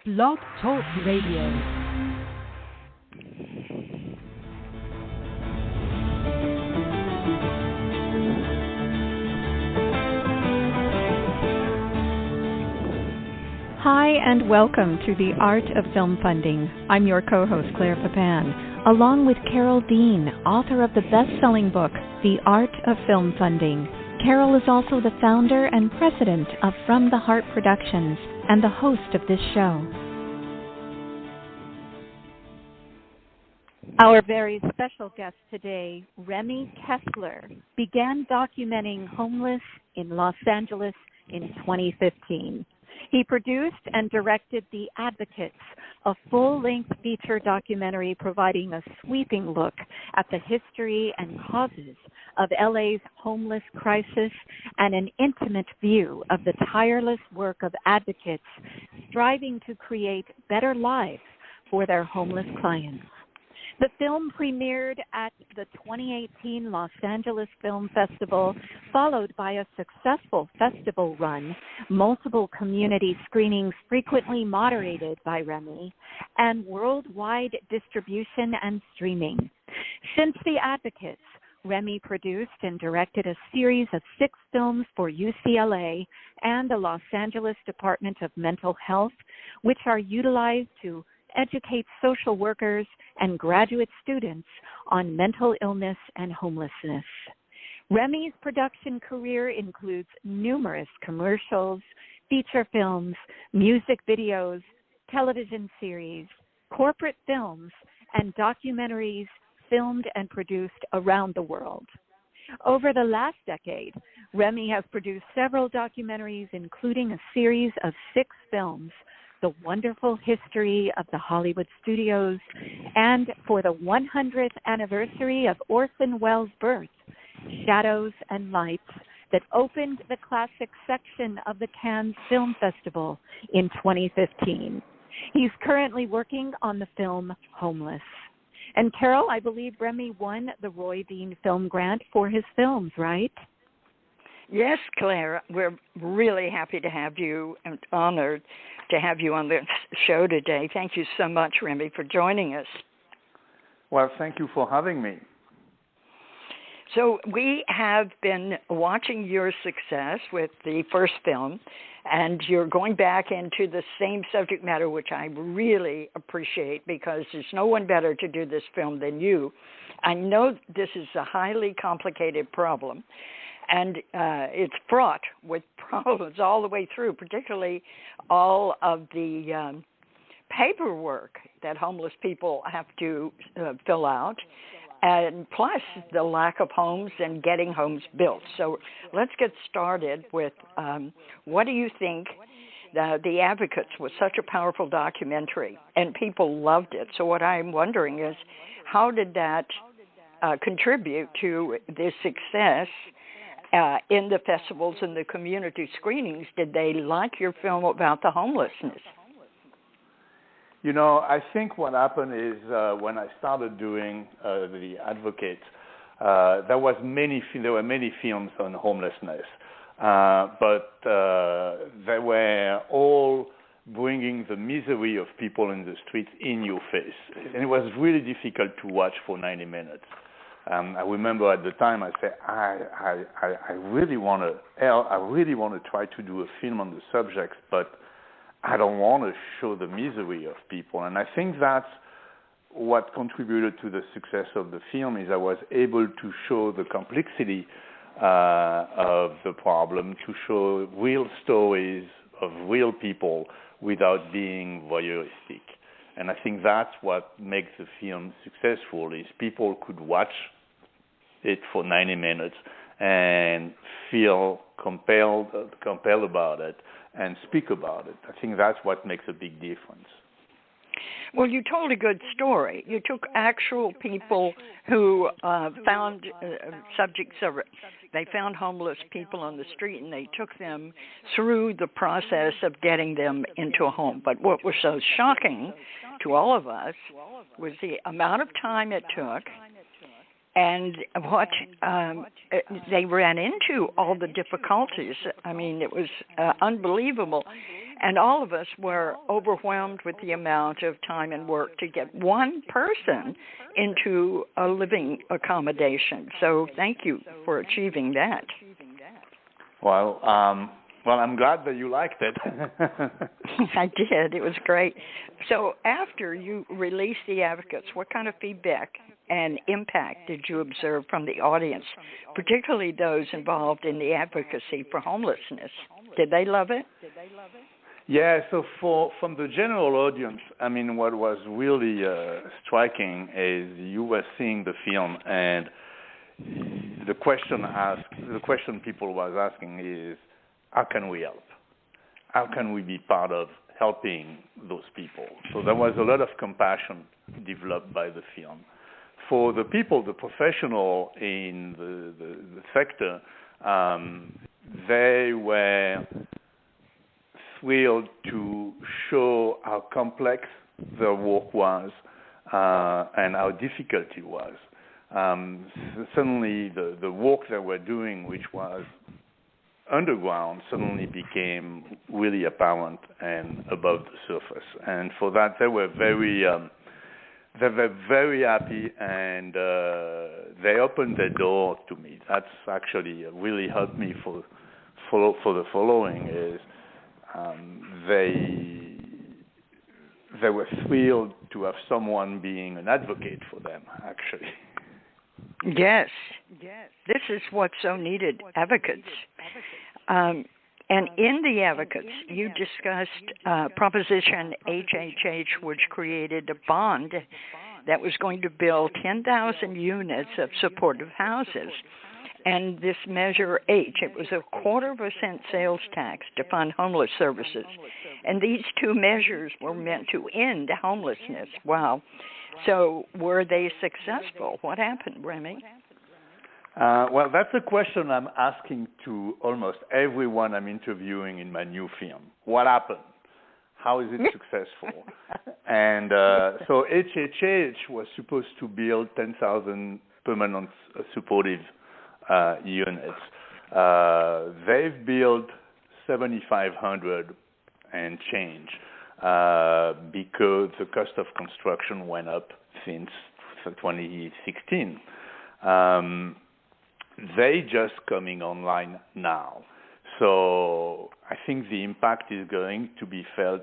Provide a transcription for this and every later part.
Blog Talk Radio. Hi, and welcome to The Art of Film Funding. I'm your co-host, Claire Papin, along with Carol Dean, author of the best-selling book, The Art of Film Funding. Carol is also the founder and president of From the Heart Productions and the host of this show. Our very special guest today, Remi Kessler, began documenting homeless in Los Angeles in 2015. He produced and directed The Advocacy, a full-length feature documentary providing a sweeping look at the history and causes of LA's homeless crisis and an intimate view of the tireless work of advocates striving to create better lives for their homeless clients. The film premiered at the 2018 Los Angeles Film Festival, followed by a successful festival run, multiple community screenings frequently moderated by Remi, and worldwide distribution and streaming. Since The Advocacy, Remi produced and directed a series of 6 films for UCLA and the Los Angeles Department of Mental Health, which are utilized to educate social workers and graduate students on mental illness and homelessness. Remi's production career includes numerous commercials, feature films, music videos, television series, corporate films, and documentaries filmed and produced around the world. Over the last decade, Remi has produced several documentaries, including a series of 6 films, The Wonderful History of the Hollywood Studios, and for the 100th anniversary of Orson Welles' birth, Shadows and Lights, that opened the classic section of the Cannes Film Festival in 2015. He's currently working on the film Homeless. And Carol, I believe Remi won the Roy Dean Film Grant for his films, right? Yes, Claire, we're really happy to have you and honored to have you on the show today. Thank you so much, Remi, for joining us. Well, thank you for having me. So we have been watching your success with the first film, and you're going back into the same subject matter, which I really appreciate because there's no one better to do this film than you. I know this is a highly complicated problem, and it's fraught with problems all the way through, particularly all of the paperwork that homeless people have to fill out, and plus the lack of homes and getting homes built. So let's get started with what do you think? The Advocacy was such a powerful documentary, and people loved it. So what I'm wondering is, how did that contribute to the success in the festivals and the community screenings? Did they like your film about the homelessness? You know, I think what happened is when I started doing The Advocate, there were many films on homelessness, but they were all bringing the misery of people in the streets in your face, and it was really difficult to watch for 90 minutes. I remember at the time I said, I really want to try to do a film on the subject, but I don't want to show the misery of people. And I think that's what contributed to the success of the film, is I was able to show the complexity of the problem, to show real stories of real people without being voyeuristic. And I think that's what makes the film successful, is people could watch it for 90 minutes and feel compelled about it and speak about it. I think that's what makes a big difference. Well, you told a good story. You took actual people who found subjects of it. They found homeless people on the street, and they took them through the process of getting them into a home. But what was so shocking to all of us was the amount of time it took and what they ran into, all the difficulties. I mean, it was unbelievable. And all of us were overwhelmed with the amount of time and work to get one person into a living accommodation. So thank you for achieving that. Well, I'm glad that you liked it. I did. It was great. So after you released The Advocates, what kind of feedback and impact did you observe from the audience, particularly those involved in the advocacy for homelessness? Did they love it? Yeah, so from the general audience, I mean, what was really striking is you were seeing the film, and the question people was asking is, how can we help? How can we be part of helping those people? So there was a lot of compassion developed by the film. For the people, the professional in the sector, they were thrilled to show how complex their work was and how difficult it was. Suddenly, the work they were doing, which was underground, suddenly became really apparent and above the surface. And for that, they were very happy, and they opened the door to me. That's actually really helped me for the following is they were thrilled to have someone being an advocate for them, actually. Yes. This is what's so needed, advocates. And in the advocates, you discussed Proposition HHH, which created a bond that was going to build 10,000 units of supportive houses. And this Measure H, it was a 0.25% sales tax to fund homeless services. And these two measures were meant to end homelessness. Wow. So were they successful? What happened, Remi? Well, that's a question I'm asking to almost everyone I'm interviewing in my new film. What happened? How is it successful? And so HHH was supposed to build 10,000 permanent supportive units. They've built 7,500 and change because the cost of construction went up since 2016. They just coming online now. So I think the impact is going to be felt,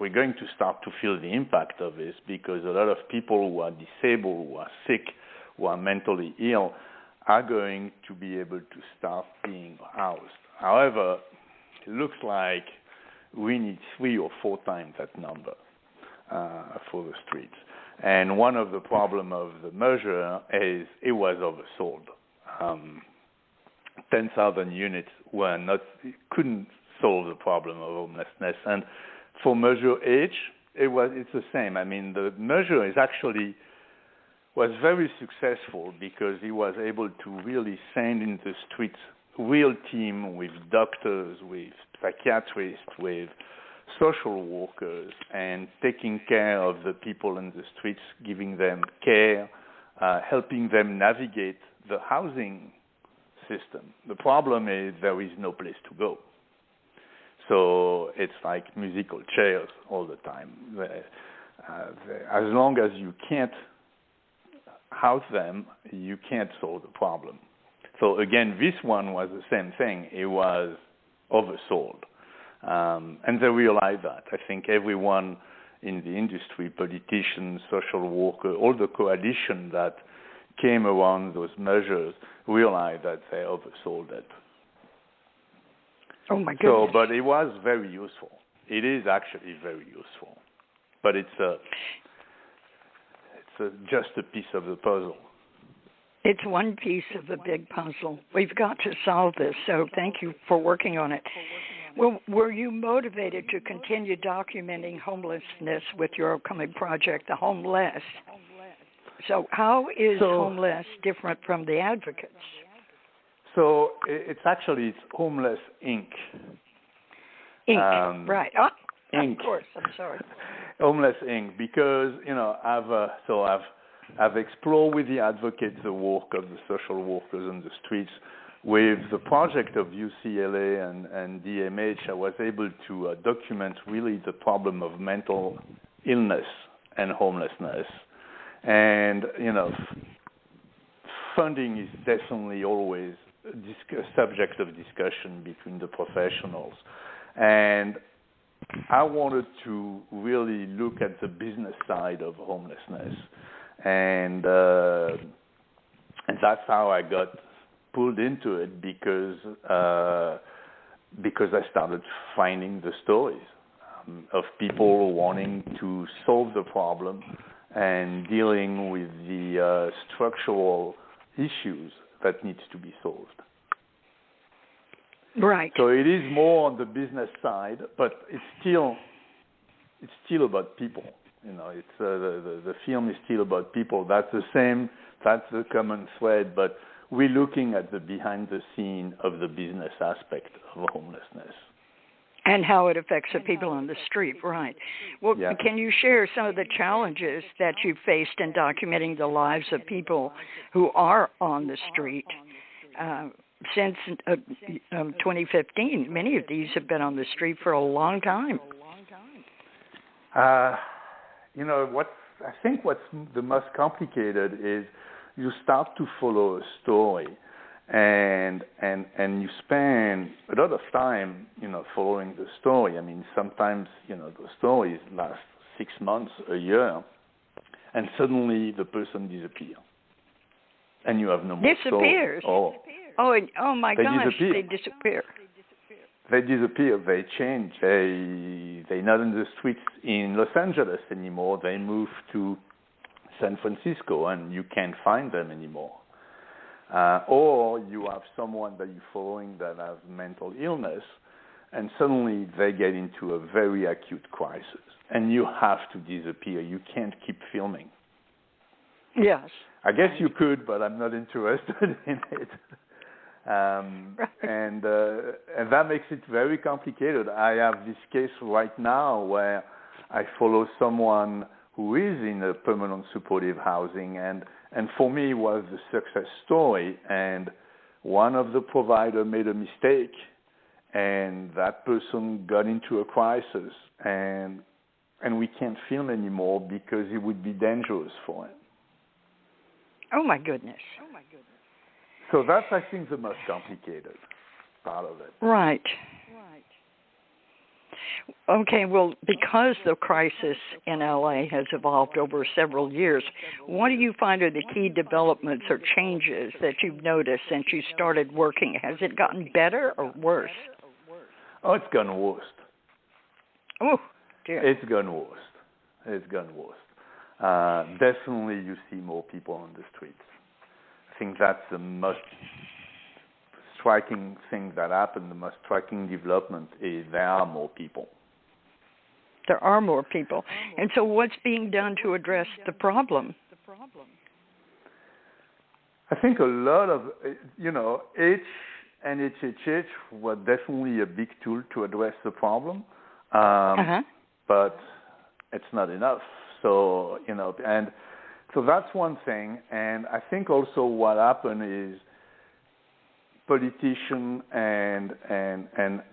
we're going to start to feel the impact of this because a lot of people who are disabled, who are sick, who are mentally ill are going to be able to start being housed. However, it looks like we need 3 or 4 times that number for the streets. And one of the problems of the measure is it was oversold. 10,000 units couldn't solve the problem of homelessness. And for Measure H, it's the same. I mean, the measure was very successful because he was able to really send in the streets real team with doctors, with psychiatrists, with social workers, and taking care of the people in the streets, giving them care, helping them navigate the housing system. The problem is there is no place to go. So it's like musical chairs all the time. As long as you can't house them, you can't solve the problem. So again, this one was the same thing. It was oversold. And they realized that. I think everyone in the industry, politicians, social workers, all the coalition that came around those measures realized that they oversold it. Oh my goodness. But it was very useful. It is actually very useful. But it's just a piece of the puzzle. It's one piece of the big puzzle. We've got to solve this, so thank you for working on it. Well, were you motivated to continue documenting homelessness with your upcoming project, The Homeless? So how is Homeless different from The Advocates? So it's Homeless Inc. Inc. Right. Oh, Inc. Of course. I'm sorry. Homeless Inc. Because I've explored with The Advocates the work of the social workers on the streets with the project of UCLA and DMH, I was able to document really the problem of mental illness and homelessness. And, funding is definitely always a subject of discussion between the professionals. And I wanted to really look at the business side of homelessness. And that's how I got pulled into it, because I started finding the stories of people wanting to solve the problem and dealing with the structural issues that needs to be solved. Right. So it is more on the business side, but it's still about people. It's the film is still about people. That's the same. That's the common thread. But we're looking at the behind the scene of the business aspect of homelessness. And how it affects the people on the street, right. Well, yeah. Can you share some of the challenges that you faced in documenting the lives of people who are on the street? Since 2015, many of these have been on the street for a long time. I think what's the most complicated is you start to follow a story. And you spend a lot of time, following the story. I mean, sometimes, the stories last 6 months, a year, and suddenly the person disappears, and you have no more disappears. Story. Oh my gosh! Disappear. They disappear. They disappear. They change. They're not in the streets in Los Angeles anymore. They move to San Francisco, and you can't find them anymore. Or you have someone that you're following that has mental illness, and suddenly they get into a very acute crisis, and you have to disappear. You can't keep filming. Yes. I guess you could, but I'm not interested in it. Right. And that makes it very complicated. I have this case right now where I follow someone who is in a permanent supportive housing, and for me was the success story. And one of the providers made a mistake, and that person got into a crisis, and we can't film anymore because it would be dangerous for him. Oh my goodness. So that's, I think, the most complicated part of it. Right. Okay, well, because the crisis in LA has evolved over several years, what do you find are the key developments or changes that you've noticed since you started working? Has it gotten better or worse? Oh, it's gotten worse. Oh, dear. It's gotten worse. Definitely you see more people on the streets. I think that's the most striking thing that happened, the most striking development is there are more people. There are more people. And so what's being done to address the problem? I think a lot of, H and HHH were definitely a big tool to address the problem, but it's not enough. So, and so that's one thing. And I think also what happened is politicians and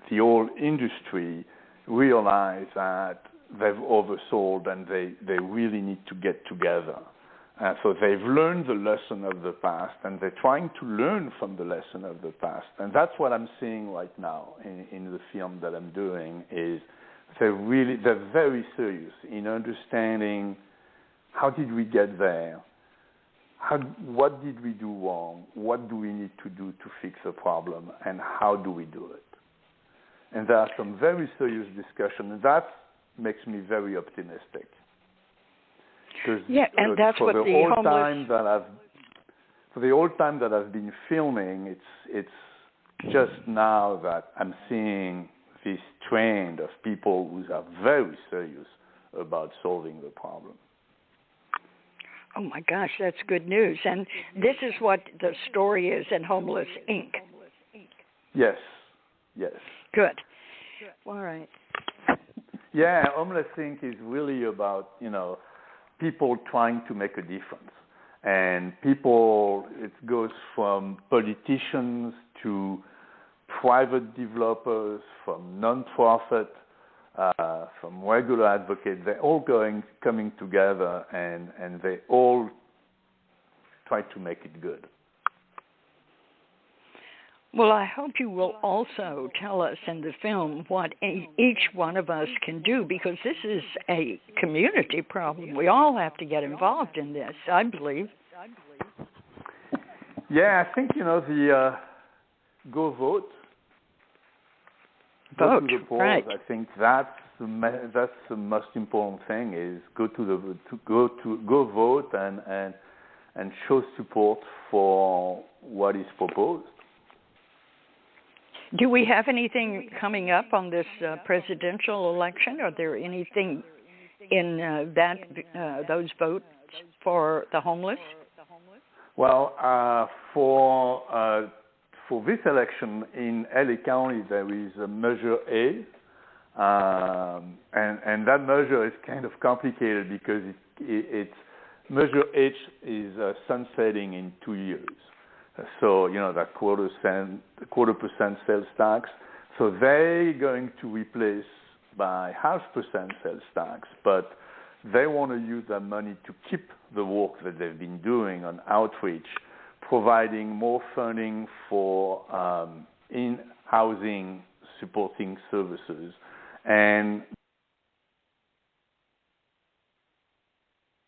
the whole industry realize that they've oversold and they really need to get together. So they've learned the lesson of the past, and they're trying to learn from the lesson of the past. And that's what I'm seeing right now in the film that I'm doing is they're very serious in understanding how did we get there, what did we do wrong, what do we need to do to fix a problem, and how do we do it. And there are some very serious discussions, and that makes me very optimistic. Yeah, and that's what the homeless... For the whole time that I've been filming, it's just now that I'm seeing this trend of people who are very serious about solving the problem. Oh, my gosh, that's good news. And this is what the story is in Homeless, Inc. Yes. Good. All right. Yeah, Homeless Inc. is really about, people trying to make a difference. And people, it goes from politicians to private developers, from non-profit, from regular advocates. They're all coming together, and they all try to make it good. Well, I hope you will also tell us in the film what each one of us can do, because this is a community problem. We all have to get involved in this, I believe. Yeah, I think, the go vote. Go to the polls. Right. I think that's the most important thing, is go vote and show support for what is proposed. Do we have anything coming up on this presidential election? Are there anything in those votes for the homeless? Well, for this election in LA County, there is a Measure A, and that measure is kind of complicated because it's Measure H is sunsetting in 2 years. So, that quarter percent sales tax. So they're going to replace by 0.5% sales tax, but they want to use that money to keep the work that they've been doing on outreach, providing more funding for in-housing supporting services, and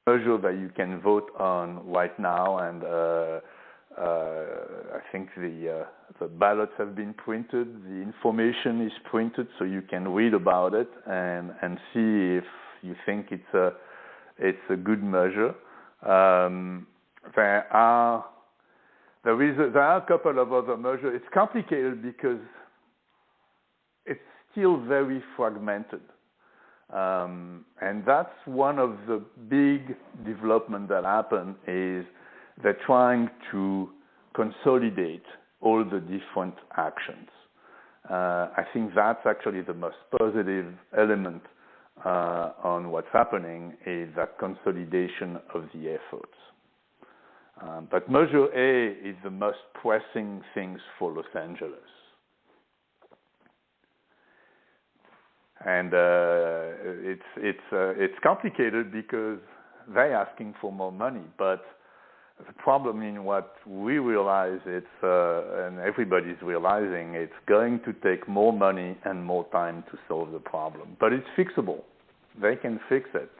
measure that you can vote on right now. And I think the ballots have been printed, the information is printed, so you can read about it and see if you think it's a good measure. There are a couple of other measures. It's complicated because it's still very fragmented. And that's one of the big developments that happen, is they're trying to consolidate all the different actions. I think that's actually the most positive element on what's happening, is that consolidation of the efforts. But Measure A is the most pressing things for Los Angeles. And it's complicated because they're asking for more money, but the problem in what we realize, and everybody's realizing, it's going to take more money and more time to solve the problem. But it's fixable. They can fix it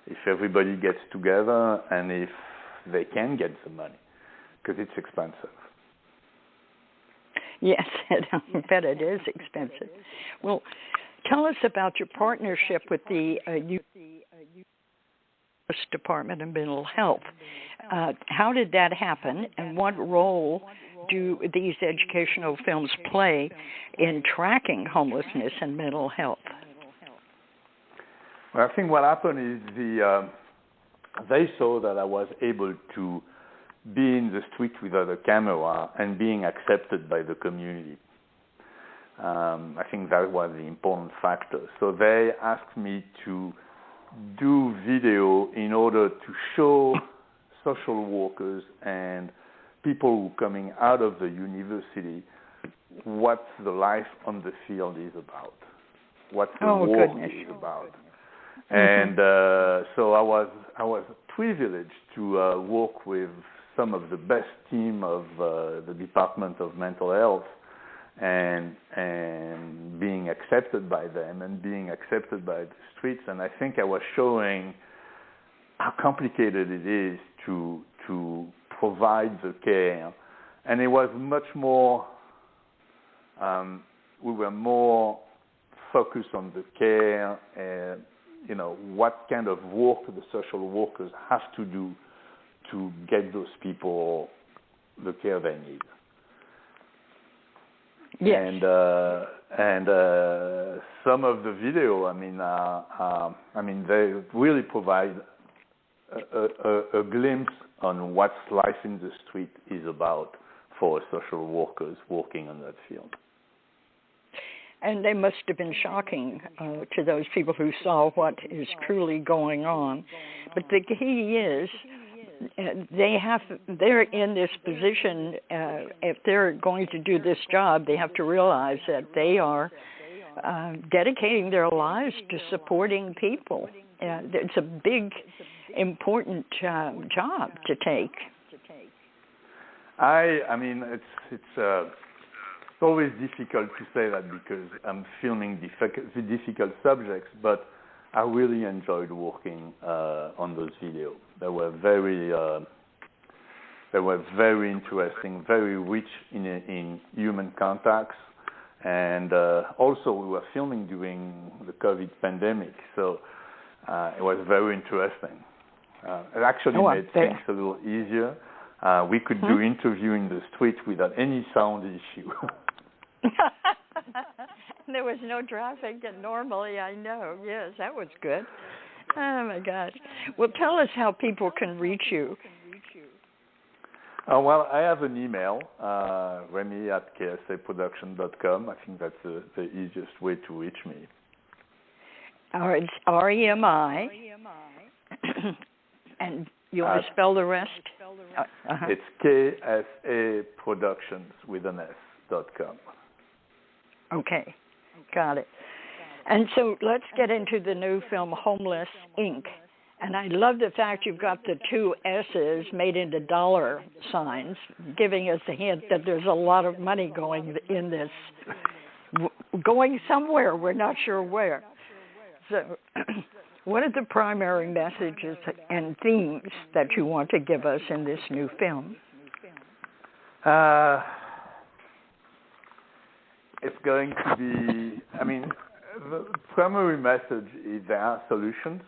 if everybody gets together and if they can get the money, because it's expensive. Yes, I bet it is expensive. Well, tell us about your partnership with the U.S. Department of Mental Health. How did that happen, and what role do these educational films play in tracking homelessness and mental health? Well, I think what happened is they saw that I was able to be in the street without a camera and being accepted by the community. I think that was the important factor. So they asked me to do video in order to show social workers and people who are coming out of the university what the life on the field is about, what the work is about. And so I was privileged to work with some of the best team of the Department of Mental Health, and being accepted by them and being accepted by the streets. And I think I was showing how complicated it is to provide the care. And it was much more, we were more focused on the care, what kind of work the social workers have to do to get those people the care they need. Yes. And some of the video, they really provide a glimpse on what life in the street is about for social workers working on that field. And they must have been shocking to those people who saw what is truly going on. But the key is they're in this position. If they're going to do this job, they have to realize that they are dedicating their lives to supporting people. It's a big, important job to take. I mean, it's always difficult to say that because I'm filming difficult subjects, but I really enjoyed working on those videos. They were very interesting, very rich in human contacts, and also we were filming during the COVID pandemic, so it was very interesting. It actually made things a little easier. We could do interview in the street without any sound issue. There was no traffic, and normally I know. Yes, that was good. Oh, my gosh. Well, tell us how people can reach you. Well, I have an email, Remi at kssaproduction.com. I think that's the easiest way to reach me. It's Remi. And you want to spell the rest? It's kssaproductions with an S.com. Okay, got it. And so let's get into the new film, Homeless, Inc. And I love the fact you've got the two S's made into dollar signs, giving us a hint that there's a lot of money going in this, going somewhere, we're not sure where. So what are the primary messages and themes that you want to give us in this new film? It's going to be, I mean, the primary message is there are solutions.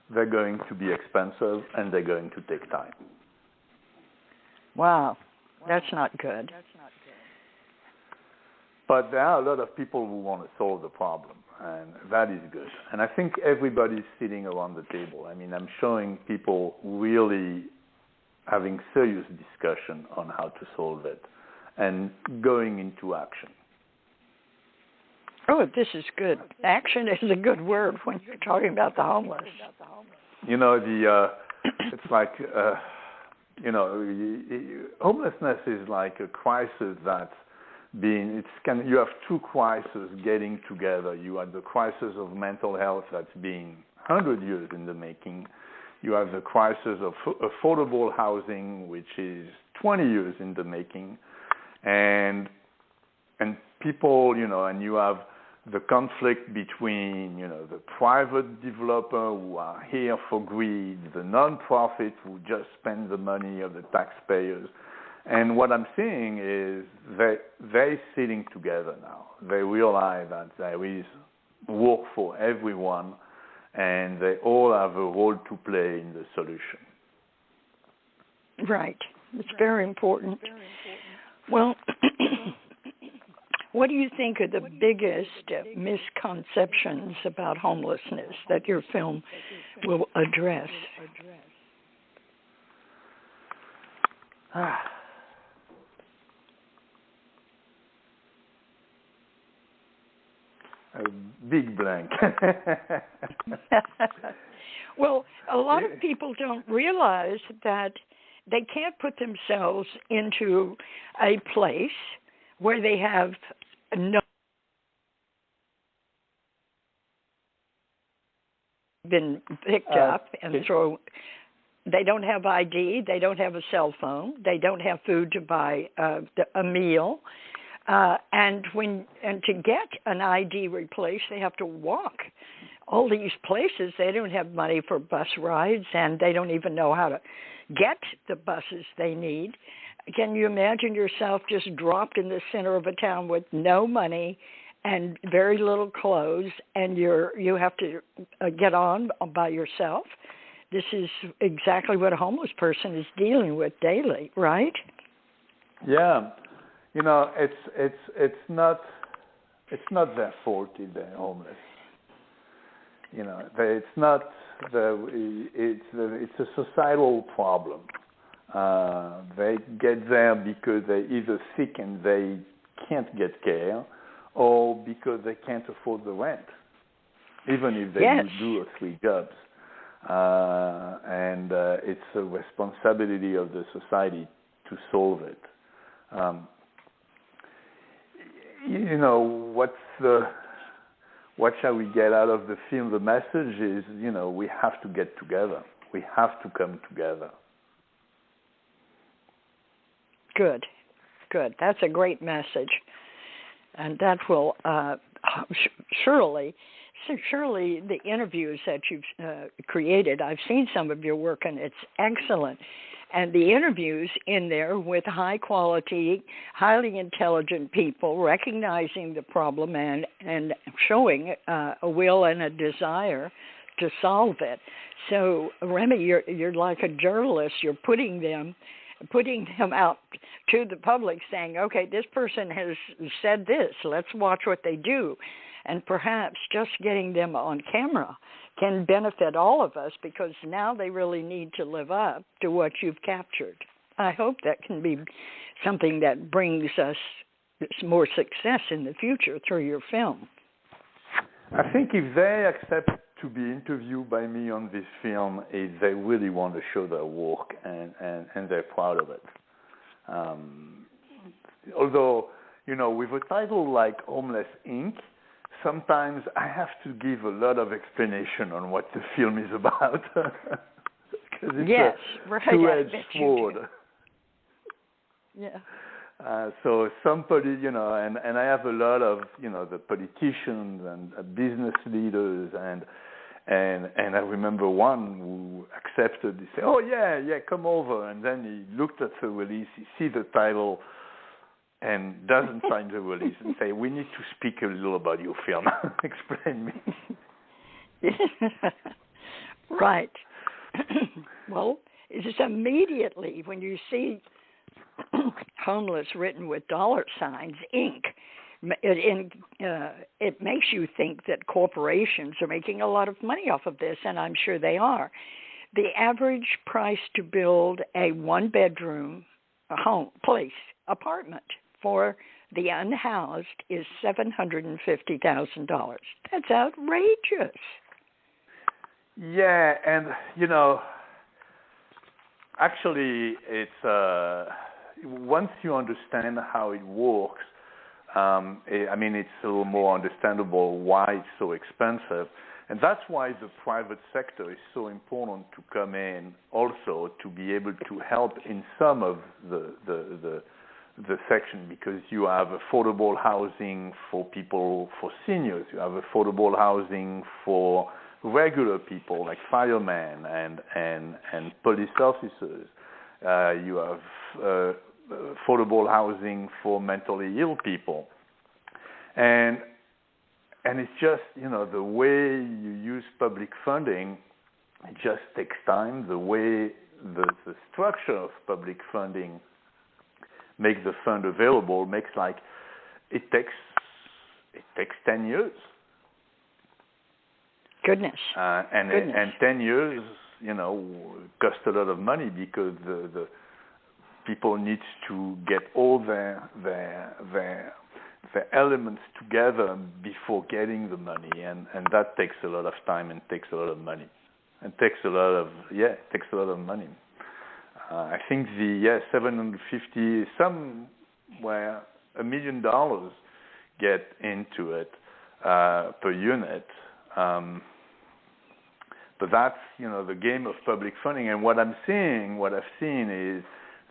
They're going to be expensive, and they're going to take time. Wow, that's not good. But there are a lot of people who want to solve the problem, and that is good. And I think everybody's sitting around the table. I mean, I'm showing people really having serious discussion on how to solve it and going into action. Oh, this is good. Action is a good word when you're talking about the homeless. You know, it's like, homelessness is like a crisis that's you have two crises getting together. You have the crisis of mental health that's been 100 years in the making. You have the crisis of affordable housing, which is 20 years in the making. And people, and you have the conflict between, the private developer who are here for greed, the non-profit who just spend the money of the taxpayers. And what I'm seeing is they're sitting together now. They realize that there is work for everyone, and they all have a role to play in the solution. Right. It's very important. Well, what do you think are the biggest misconceptions about homelessness that your film will address? A big blank. Well, a lot of people don't realize that they can't put themselves into a place where they have no been picked up, and so they don't have ID, they don't have a cell phone, they don't have food to buy a meal, and to get an ID replaced, they have to walk all these places. They don't have money for bus rides, and they don't even know how to get the buses they need. Can you imagine yourself just dropped in the center of a town with no money and very little clothes, and you have to get on by yourself? This is exactly what a homeless person is dealing with daily, right? Yeah, it's not their fault if they're homeless. It's not it's a societal problem. They get there because they're either sick and they can't get care, or because they can't afford the rent, even if they do 2 or 3 jobs. and it's a responsibility of the society to solve it. What shall we get out of the film? The message is, we have to get together. We have to come together. Good. That's a great message. And that will surely the interviews that you've created, I've seen some of your work, and it's excellent. And the interviews in there with high quality, highly intelligent people recognizing the problem and showing a will and a desire to solve it. So, Remi, you're like a journalist. You're putting them out to the public, saying, okay, this person has said this. Let's watch what they do. And perhaps just getting them on camera can benefit all of us, because now they really need to live up to what you've captured. I hope that can be something that brings us more success in the future through your film. I think if they accept to be interviewed by me on this film, they really want to show their work, and they're proud of it. Although, with a title like Homeless Inc., sometimes I have to give a lot of explanation on what the film is about. Because it's a two-edged sword. Yeah. So somebody, and I have a lot of, the politicians and business leaders, and I remember one who accepted. He said, "Oh yeah, come over," and then he looked at the release, he sees the title, and doesn't sign the release and say, "We need to speak a little about your film. Explain me." Right. Well, it's immediately when you see homeless written with $ signs, Inc., it makes you think that corporations are making a lot of money off of this, and I'm sure they are. The average price to build a one-bedroom apartment for the unhoused is $750,000. That's outrageous. Yeah, and actually, it's once you understand how it works, it's a little more understandable why it's so expensive, and that's why the private sector is so important to come in also to be able to help in some of the section, because you have affordable housing for seniors, you have affordable housing for regular people like firemen and police officers, you have affordable housing for mentally ill people, and it's just the way you use public funding, it just takes time. The way the structure of public funding make the fund available makes it takes 10 years. Goodness. And 10 years, cost a lot of money, because the people need to get all their elements together before getting the money, and that takes a lot of time and takes a lot of money. It takes a lot of money. I think 750, somewhere $1 million get into it per unit. But that's the game of public funding. And what I've seen is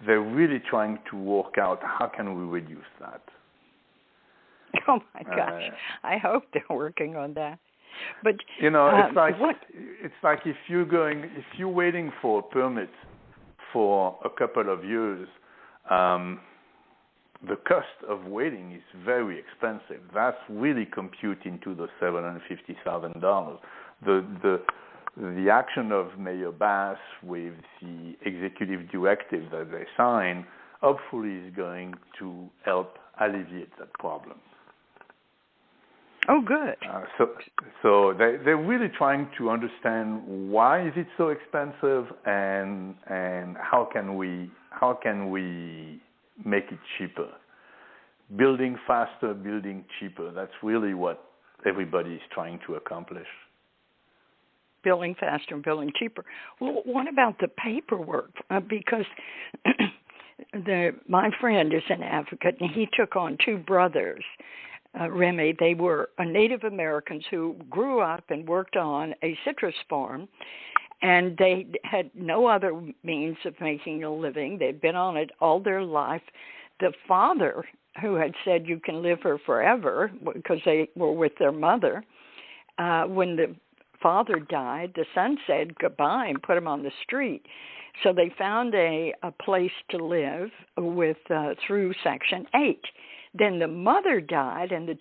they're really trying to work out how can we reduce that. Oh my gosh! I hope they're working on that. But it's like if you're waiting for a permit for a couple of years, the cost of waiting is very expensive. That's really compute into the $750,000. The action of Mayor Bass with the executive directive that they sign hopefully is going to help alleviate that problem. Oh, good. So they're really trying to understand why is it so expensive, and how can we make it cheaper? Building faster, building cheaper. That's really what everybody is trying to accomplish. building faster and building cheaper. Well, what about the paperwork? Because my friend is an advocate, and he took on two brothers, Remi. They were Native Americans who grew up and worked on a citrus farm, and they had no other means of making a living. They'd been on it all their life. The father, who had said you can live here forever because they were with their mother, when the father died, the son said goodbye and put him on the street. So they found a place to live with through Section 8. Then the mother died, and the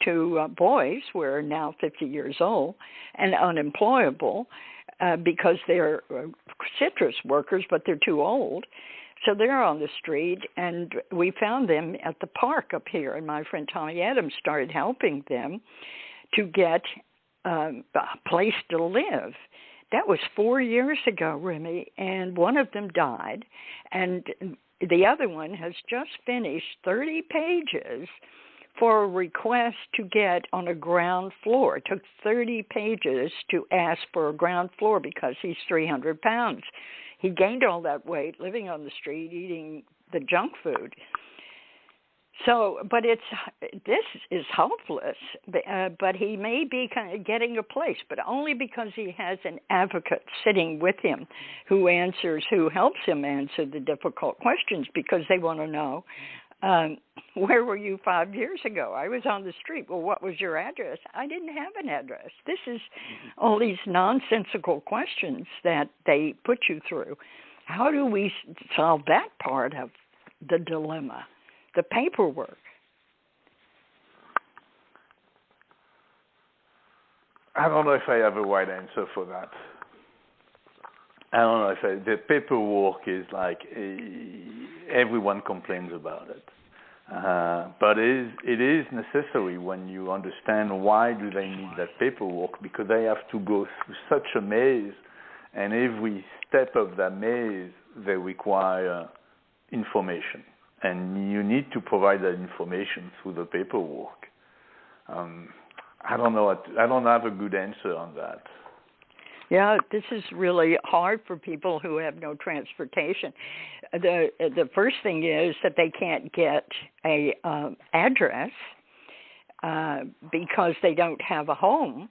two boys were now 50 years old and unemployable because they're citrus workers, but they're too old. So they're on the street, and we found them at the park up here, and my friend Tommy Adams started helping them to get a place to live. That was 4 years ago, Remi, and one of them died, and the other one has just finished 30 pages for a request to get on a ground floor. It took 30 pages to ask for a ground floor because he's 300 pounds. He gained all that weight living on the street, eating the junk food. So, but this is hopeless, but he may be kind of getting a place, but only because he has an advocate sitting with him who helps him answer the difficult questions, because they want to know, where were you 5 years ago? I was on the street. Well, what was your address? I didn't have an address. This is all these nonsensical questions that they put you through. How do we solve that part of the dilemma? The paperwork. I don't know if I have a right answer for that. I don't know if the paperwork is like everyone complains about it, but it is necessary when you understand why do they need that paperwork, because they have to go through such a maze, and every step of that maze they require information. And you need to provide that information through the paperwork. I don't know. I don't have a good answer on that. Yeah, this is really hard for people who have no transportation. The first thing is that they can't get a address because they don't have a home.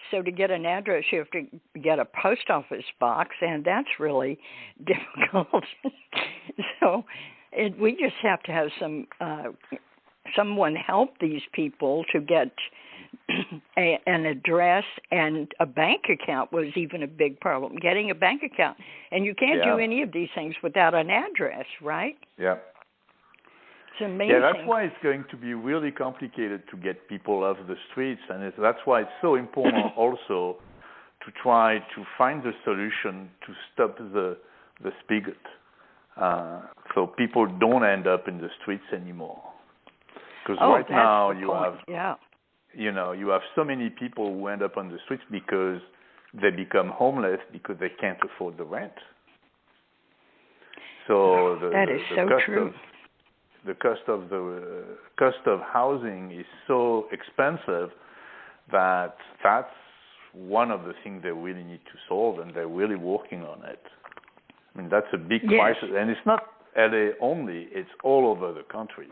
So to get an address, you have to get a post office box, and that's really difficult. So we just have to have someone help these people to get an address, and a bank account was even a big problem, getting a bank account. And you can't do any of these things without an address, right? Yeah. It's amazing. Yeah, that's why it's going to be really complicated to get people off the streets, and that's why it's so important also to try to find the solution to stop the spigot. So people don't end up in the streets anymore. Because right now you have so many people who end up on the streets because they become homeless because they can't afford the rent. So true. The cost of housing is so expensive that that's one of the things they really need to solve, and they're really working on it. I mean, that's a big crisis, and it's not LA only, it's all over the country.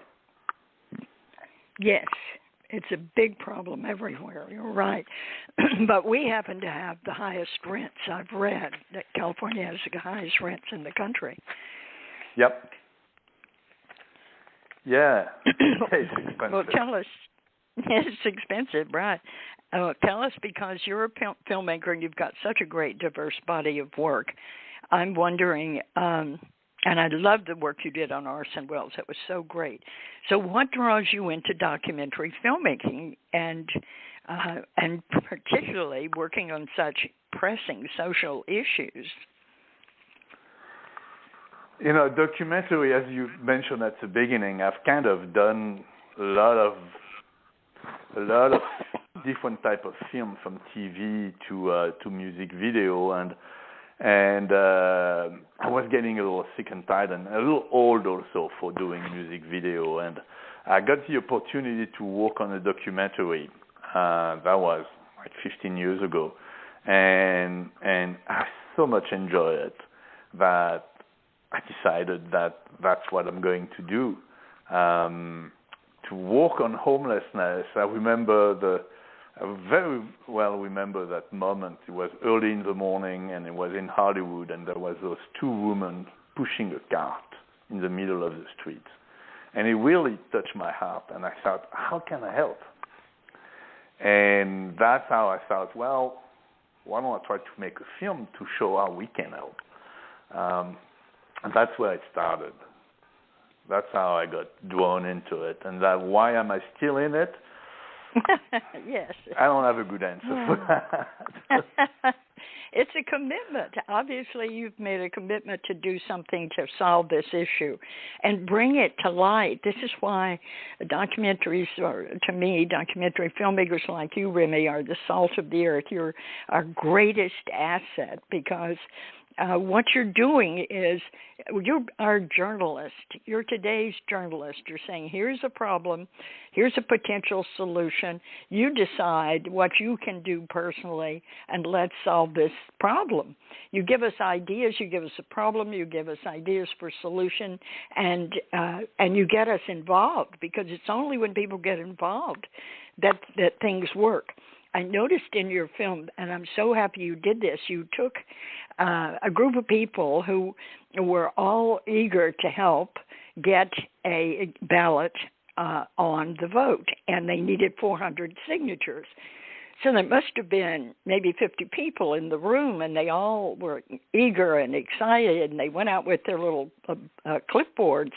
Yes, it's a big problem everywhere, you're right. But we happen to have the highest rents. I've read that California has the highest rents in the country. Yep. Yeah, it's expensive. Well, tell us. It's expensive, right. Tell us, because you're a filmmaker and you've got such a great diverse body of work. I'm wondering, and I love the work you did on Orson Welles. It was so great. So what draws you into documentary filmmaking and particularly working on such pressing social issues? You know, documentary, as you mentioned at the beginning, I've kind of done a lot of different type of film, from TV to music video, and I was getting a little sick and tired and a little old also for doing music video, and I got the opportunity to work on a documentary. That was like 15 years ago, and I so much enjoy it that I decided that that's what I'm going to do. To work on homelessness, I very well remember that moment. It was early in the morning, and it was in Hollywood, and there was those two women pushing a cart in the middle of the street. And it really touched my heart, and I thought, how can I help? And that's how I thought, well, why don't I try to make a film to show how we can help? And that's where it started. That's how I got drawn into it. And that why am I still in it? Yes. I don't have a good answer for that. It's a commitment. Obviously, you've made a commitment to do something to solve this issue and bring it to light. This is why documentaries, or to me, documentary filmmakers like you, Remi, are the salt of the earth. You're our greatest asset, because what you're doing is you're our journalist. You're today's journalist. You're saying, here's a problem, here's a potential solution. You decide what you can do personally, and let's solve this problem. You give us ideas, you give us a problem, you give us ideas for solution, and you get us involved, because it's only when people get involved that things work. I noticed in your film, and I'm so happy you did this, you took a group of people who were all eager to help get a ballot on the vote, and they needed 400 signatures. So there must have been maybe 50 people in the room, and they all were eager and excited, and they went out with their little clipboards,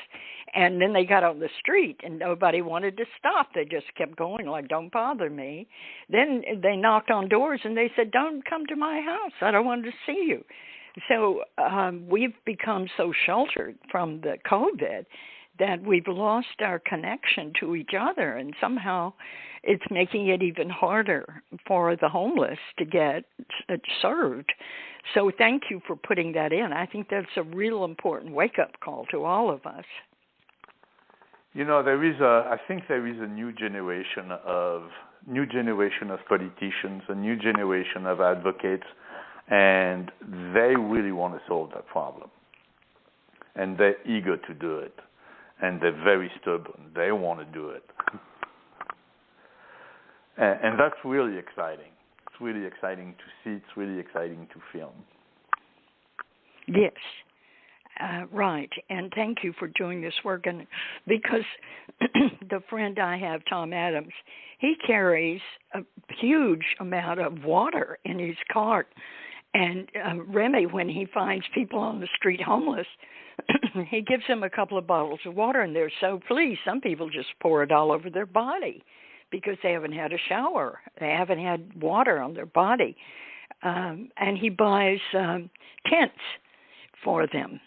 and then they got on the street, and nobody wanted to stop. They just kept going, like, don't bother me. Then they knocked on doors, and they said, don't come to my house. I don't want to see you. So we've become so sheltered from the COVID that we've lost our connection to each other, and somehow it's making it even harder for the homeless to get served. So thank you for putting that in. I think that's a real important wake-up call to all of us. You know, I think there is a new generation of politicians, a new generation of advocates, and they really want to solve that problem. And they're eager to do it. And they're very stubborn. They want to do it. And that's really exciting. It's really exciting to see. It's really exciting to film. Yes. Right, and thank you for doing this work. And because the friend I have, Tom Adams, he carries a huge amount of water in his cart. And Remi, when he finds people on the street homeless, he gives them a couple of bottles of water, and they're so pleased. Some people just pour it all over their body because they haven't had a shower. They haven't had water on their body. And he buys tents for them.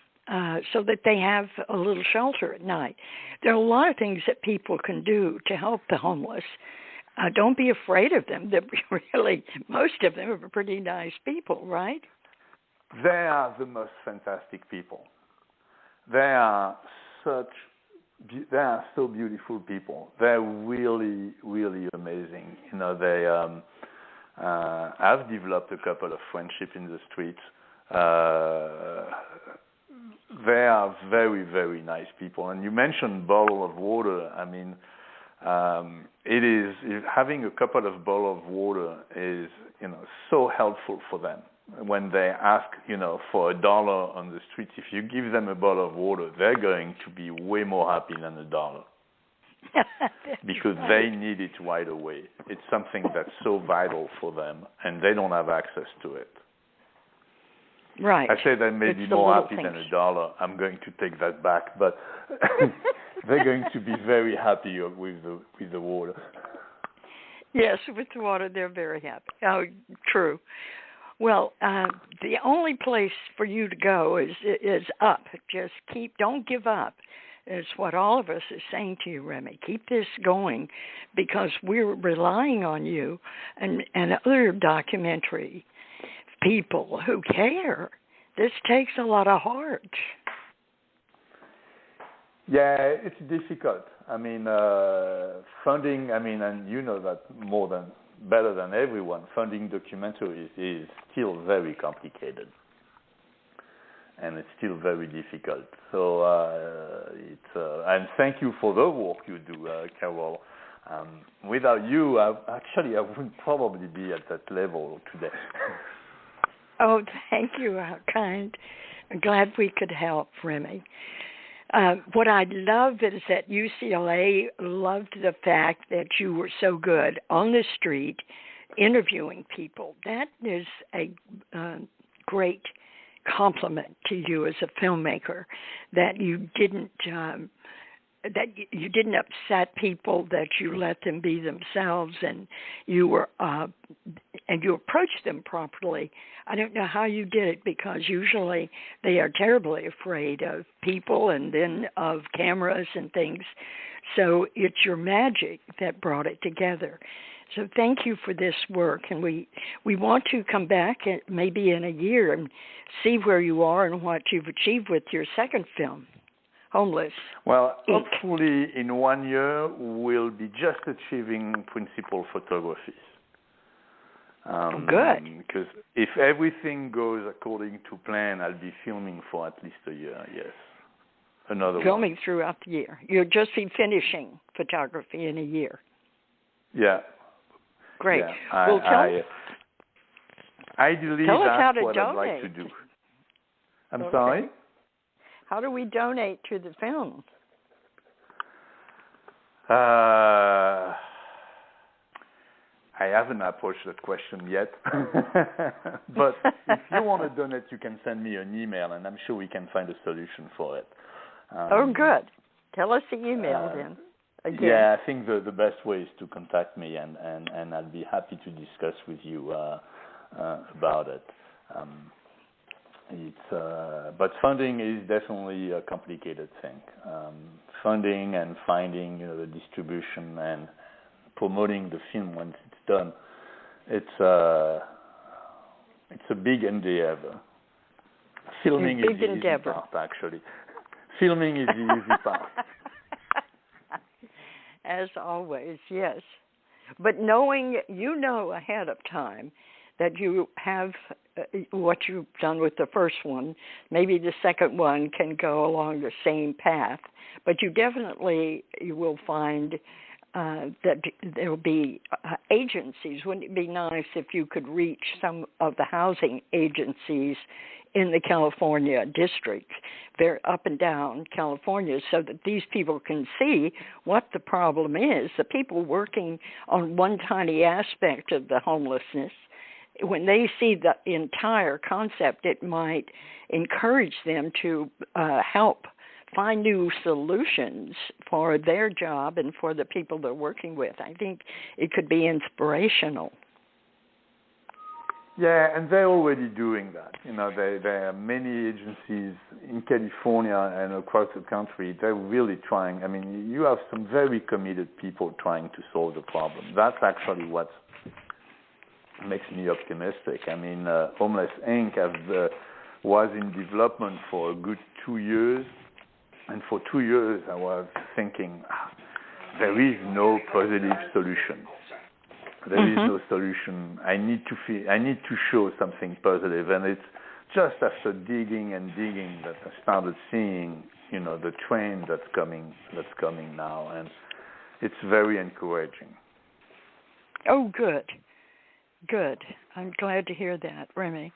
So that they have a little shelter at night. There are a lot of things that people can do to help the homeless. Don't be afraid of them. They're really, most of them are pretty nice people, right? They are the most fantastic people. They are so beautiful people. They're really, really amazing. You know, I've developed a couple of friendships in the streets. They are very, very nice people. And you mentioned bottle of water. I mean, having a couple of bottles of water is, you know, so helpful for them. When they ask, you know, for $1 on the streets, if you give them a bottle of water, they're going to be way more happy than $1. Because they need it right away. It's something that's so vital for them, and they don't have access to it. Right. I say they may be more happy than $1. I'm going to take that back, but they're going to be very happy with the water. Yes, with the water, they're very happy. Oh, true. Well, the only place for you to go is up. Just don't give up. It's what all of us is saying to you, Remi. Keep this going, because we're relying on you and other documentary people who care. This takes a lot of heart. Yeah, it's difficult. I mean, funding, and you know that more better than everyone, funding documentaries is still very complicated. And it's still very difficult. So and thank you for the work you do, Carol. Without you, I wouldn't probably be at that level today. Oh, thank you. How kind. I'm glad we could help, Remi. What I love is that UCLA loved the fact that you were so good on the street interviewing people. That is a great compliment to you as a filmmaker, that you didn't upset people, that you let them be themselves, and you were and you approached them properly. I don't know how you did it, because usually they are terribly afraid of people and then of cameras and things. So it's your magic that brought it together. So thank you for this work, and we want to come back maybe in a year and see where you are and what you've achieved with your second film, Homeless. Well, hopefully in 1 year we'll be just achieving principal photography. Good. Because if everything goes according to plan, I'll be filming for at least a year, yes. Another filming one. Throughout the year. You'll just be finishing photography in a year. Yeah. Great. Yeah, well, ideally, tell us how that's to what donate. I'd like to do. I'm Okay. sorry? How do we donate to the film? I haven't approached that question yet. But if you want to donate, you can send me an email, and I'm sure we can find a solution for it. Oh, good. Tell us the email then. Again. Yeah, I think the best way is to contact me, and I'll be happy to discuss with you about it. But funding is definitely a complicated thing. Funding and finding, the distribution and promoting the film once it's done. It's a big endeavor. Filming is the easy part, actually. Filming is the easy part. As always, yes. But knowing, ahead of time that you have what you've done with the first one, maybe the second one can go along the same path. But you will find that there will be agencies. Wouldn't it be nice if you could reach some of the housing agencies in the California district, they're up and down California, so that these people can see what the problem is. The people working on one tiny aspect of the homelessness, when they see the entire concept, it might encourage them to help find new solutions for their job and for the people they're working with. I think it could be inspirational. Yeah, and they're already doing that. There are many agencies in California and across the country. They're really trying. I mean, you have some very committed people trying to solve the problem. That's actually what makes me optimistic. I mean, Homeless Inc. was in development for a good 2 years, and for 2 years I was thinking, there is no positive solution. There is no solution. I need to show something positive, and it's just after digging and digging that I started seeing, the trend that's coming now, and it's very encouraging. Oh, good. I'm glad to hear that, Remi.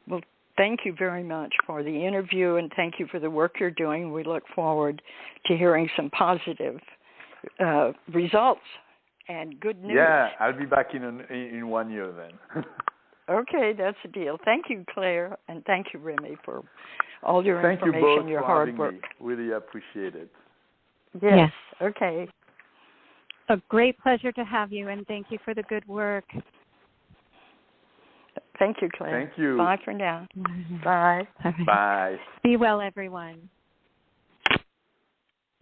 Well, thank you very much for the interview, and thank you for the work you're doing. We look forward to hearing some positive results and good news. Yeah, I'll be back in 1 year then. Okay, that's a deal. Thank you, Claire, and thank you, Remi, for all your information, thank you both your for hard having work. Me. Really appreciate it. Yes. Okay. A great pleasure to have you, and thank you for the good work. Thank you, Claire. Thank you. Bye for now. Bye. Bye. Be well, everyone.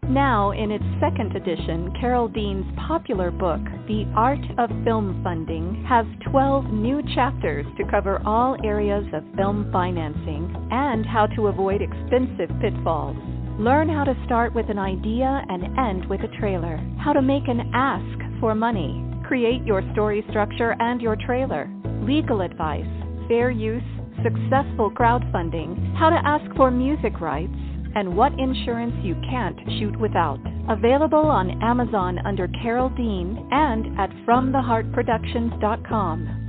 Now, in its second edition, Carol Dean's popular book, The Art of Film Funding, has 12 new chapters to cover all areas of film financing and how to avoid expensive pitfalls. Learn how to start with an idea and end with a trailer, how to make an ask for money, create your story structure and your trailer, legal advice, fair use, successful crowdfunding, how to ask for music rights, and what insurance you can't shoot without. Available on Amazon under Carol Dean and at FromTheHeartProductions.com.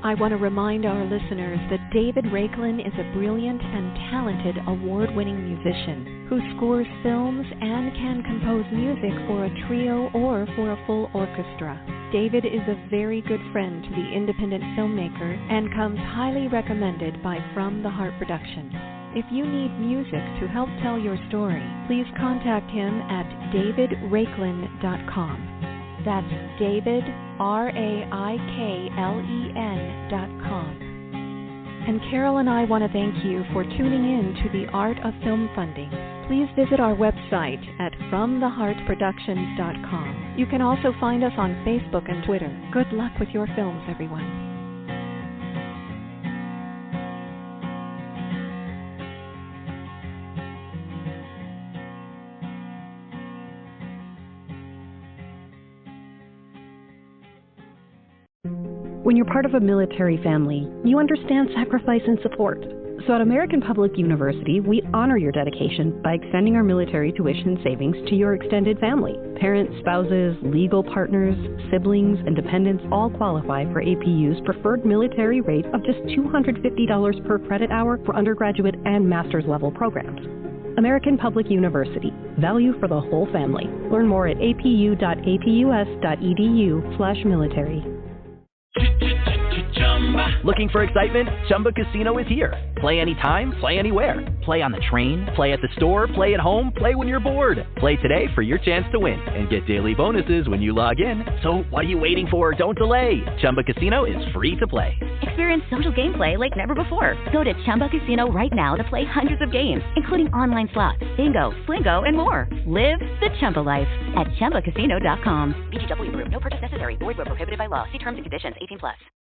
I want to remind our listeners that David Raiklin is a brilliant and talented award-winning musician who scores films and can compose music for a trio or for a full orchestra. David is a very good friend to the independent filmmaker and comes highly recommended by From the Heart Productions. If you need music to help tell your story, please contact him at davidraiklin.com. That's David, RAIKLEN.com. And Carol and I want to thank you for tuning in to The Art of Film Funding. Please visit our website at FromTheHeartProductions.com. You can also find us on Facebook and Twitter. Good luck with your films, everyone. When you're part of a military family, you understand sacrifice and support. So at American Public University, we honor your dedication by extending our military tuition savings to your extended family. Parents, spouses, legal partners, siblings, and dependents all qualify for APU's preferred military rate of just $250 per credit hour for undergraduate and master's level programs. American Public University, value for the whole family. Learn more at apu.apus.edu/military. Looking for excitement? Chumba Casino is here. Play anytime, play anywhere. Play on the train, play at the store, play at home, play when you're bored. Play today for your chance to win and get daily bonuses when you log in. So what are you waiting for? Don't delay. Chumba Casino is free to play. Experience social gameplay like never before. Go to Chumba Casino right now to play hundreds of games, including online slots, bingo, Slingo, and more. Live the Chumba life at ChumbaCasino.com. VGW Group. No purchase necessary. Void where prohibited by law. See terms and conditions. 18+.